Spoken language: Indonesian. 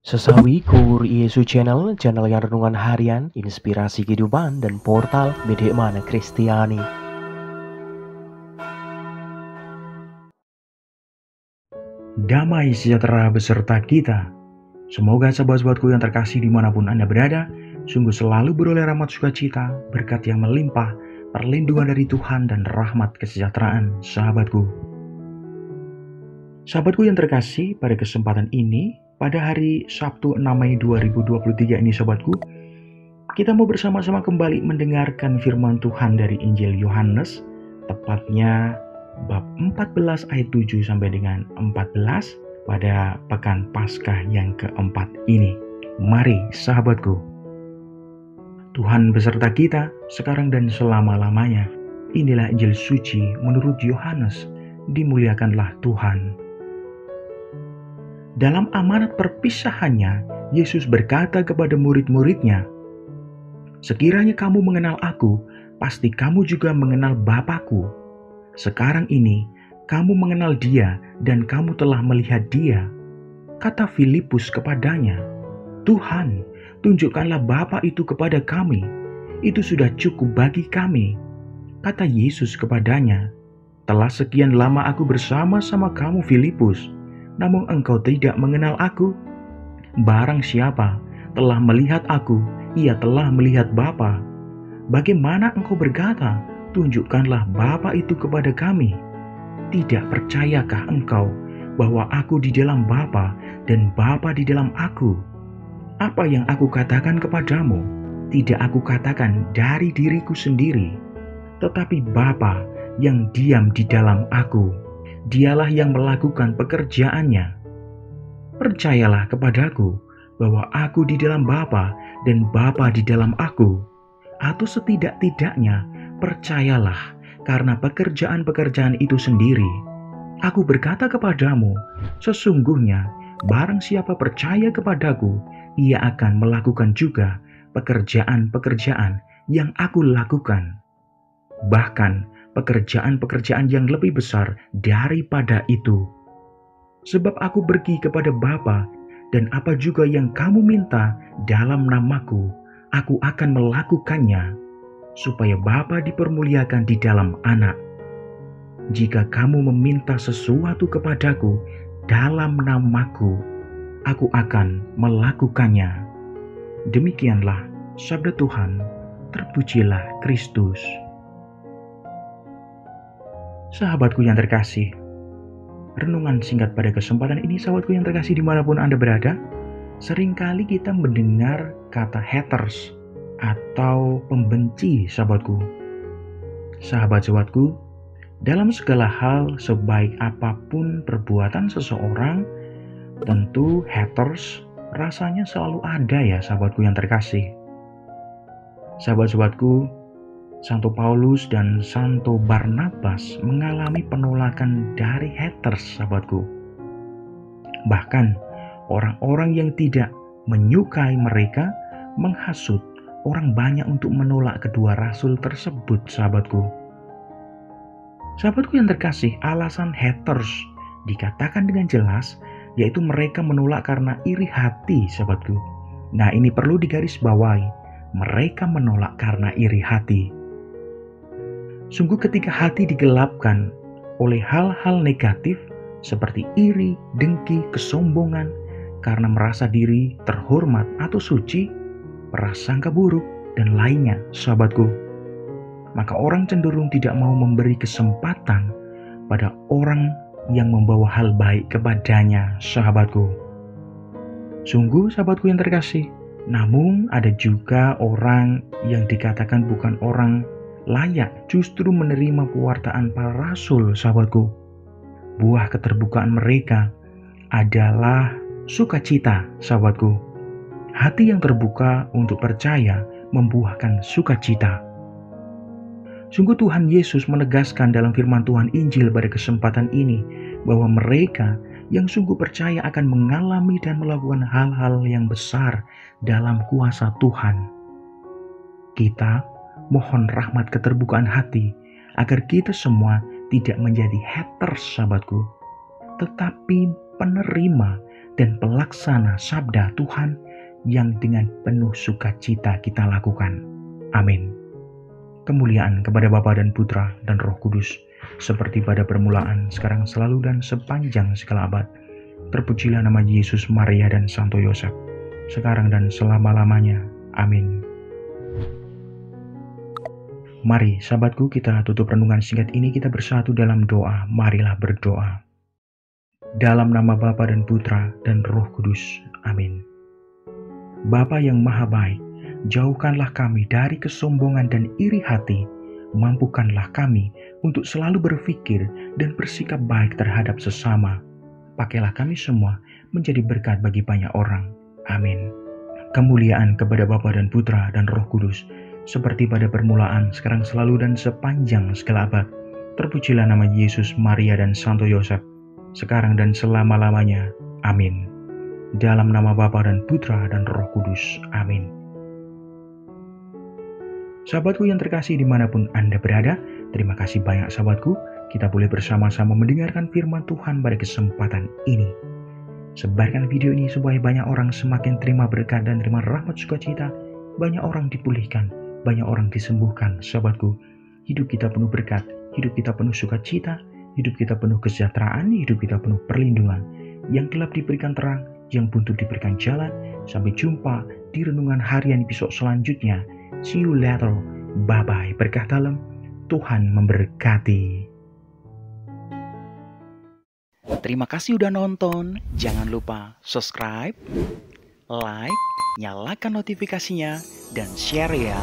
Sesawi Kur Yesu channel yang renungan harian, inspirasi kehidupan, dan portal Bedemana Kristiani. Damai sejahtera beserta kita. Semoga sahabat-sahabatku yang terkasih dimanapun Anda berada, sungguh selalu beroleh rahmat sukacita, berkat yang melimpah, perlindungan dari Tuhan dan rahmat kesejahteraan sahabatku. Sahabatku yang terkasih, pada kesempatan ini, pada hari Sabtu 6 Mei 2023 ini sahabatku, kita mau bersama-sama kembali mendengarkan firman Tuhan dari Injil Yohanes, tepatnya bab 14 ayat 7 sampai dengan 14 pada pekan Paskah yang keempat ini. Mari sahabatku, Tuhan beserta kita sekarang dan selama-lamanya. Inilah Injil suci menurut Yohanes. Dimuliakanlah Tuhan. Dalam amanat perpisahannya, Yesus berkata kepada murid-muridnya, "Sekiranya kamu mengenal aku, pasti kamu juga mengenal Bapa-Ku. Sekarang ini, kamu mengenal Dia dan kamu telah melihat Dia." Kata Filipus kepadanya, "Tuhan, tunjukkanlah Bapa itu kepada kami. Itu sudah cukup bagi kami." Kata Yesus kepadanya, "Telah sekian lama aku bersama-sama kamu, Filipus, namun engkau tidak mengenal aku. Barang siapa telah melihat aku, ia telah melihat Bapa. Bagaimana engkau berkata, 'Tunjukkanlah Bapa itu kepada kami'? Tidak percayakah engkau bahwa aku di dalam Bapa dan Bapa di dalam aku? Apa yang aku katakan kepadamu, tidak aku katakan dari diriku sendiri, tetapi Bapa yang diam di dalam aku, Dialah yang melakukan pekerjaannya. Percayalah kepadaku bahwa aku di dalam Bapa dan Bapa di dalam aku, atau setidak-tidaknya percayalah karena pekerjaan-pekerjaan itu sendiri. Aku berkata kepadamu, sesungguhnya barang siapa percaya kepadaku, ia akan melakukan juga pekerjaan-pekerjaan yang aku lakukan. Bahkan pekerjaan-pekerjaan yang lebih besar daripada itu. Sebab aku pergi kepada Bapa, dan apa juga yang kamu minta dalam namaku, aku akan melakukannya, supaya Bapa dipermuliakan di dalam Anak. Jika kamu meminta sesuatu kepadaku dalam namaku, aku akan melakukannya." Demikianlah sabda Tuhan. Terpujilah Kristus. Sahabatku yang terkasih, renungan singkat pada kesempatan ini sahabatku yang terkasih dimanapun Anda berada, seringkali kita mendengar kata haters atau pembenci sahabatku. Sahabat-sahabatku, dalam segala hal sebaik apapun perbuatan seseorang, tentu haters rasanya selalu ada ya sahabatku yang terkasih. Sahabat-sahabatku, Santo Paulus dan Santo Barnabas mengalami penolakan dari haters sahabatku. Bahkan orang-orang yang tidak menyukai mereka menghasut orang banyak untuk menolak kedua rasul tersebut sahabatku. Sahabatku yang terkasih, alasan haters dikatakan dengan jelas yaitu mereka menolak karena iri hati sahabatku. Nah, ini perlu digarisbawahi, mereka menolak karena iri hati. Sungguh ketika hati digelapkan oleh hal-hal negatif seperti iri, dengki, kesombongan, karena merasa diri terhormat atau suci, prasangka buruk, dan lainnya sahabatku, maka orang cenderung tidak mau memberi kesempatan pada orang yang membawa hal baik kepadanya sahabatku. Sungguh sahabatku yang terkasih, namun ada juga orang yang dikatakan bukan orang layak justru menerima pewartaan para rasul sahabatku. Buah keterbukaan mereka adalah sukacita sahabatku. Hati yang terbuka untuk percaya membuahkan sukacita. Sungguh Tuhan Yesus menegaskan dalam firman Tuhan Injil pada kesempatan ini bahwa mereka yang sungguh percaya akan mengalami dan melakukan hal-hal yang besar dalam kuasa Tuhan. Kita mohon rahmat keterbukaan hati agar kita semua tidak menjadi haters sahabatku, tetapi penerima dan pelaksana sabda Tuhan yang dengan penuh sukacita kita lakukan. Amin. Kemuliaan kepada Bapa dan Putra dan Roh Kudus, seperti pada permulaan, sekarang, selalu, dan sepanjang segala abad. Terpujilah nama Yesus, Maria, dan Santo Yosef, sekarang dan selama-lamanya. Amin. Mari, sahabatku, kita tutup renungan singkat ini, kita bersatu dalam doa. Marilah berdoa. Dalam nama Bapa dan Putra dan Roh Kudus. Amin. Bapa yang maha baik, jauhkanlah kami dari kesombongan dan iri hati. Mampukanlah kami untuk selalu berpikir dan bersikap baik terhadap sesama. Pakailah kami semua menjadi berkat bagi banyak orang. Amin. Kemuliaan kepada Bapa dan Putra dan Roh Kudus, seperti pada permulaan, sekarang, selalu, dan sepanjang segala abad. Terpujilah nama Yesus, Maria, dan Santo Yosef, sekarang dan selama-lamanya. Amin. Dalam nama Bapa dan Putra dan Roh Kudus. Amin. Sahabatku yang terkasih dimanapun Anda berada, terima kasih banyak sahabatku. Kita boleh bersama-sama mendengarkan firman Tuhan pada kesempatan ini. Sebarkan video ini supaya banyak orang semakin terima berkat dan terima rahmat sukacita. Banyak orang dipulihkan, banyak orang disembuhkan. Sahabatku, hidup kita penuh berkat, hidup kita penuh sukacita, hidup kita penuh kesejahteraan, hidup kita penuh perlindungan. Yang gelap diberikan terang, yang buntu diberikan jalan. Sampai jumpa di renungan harian episode selanjutnya. See you later. Bye-bye. Berkah dalam. Tuhan memberkati. Terima kasih udah nonton. Jangan lupa subscribe, like, nyalakan notifikasinya, dan share ya.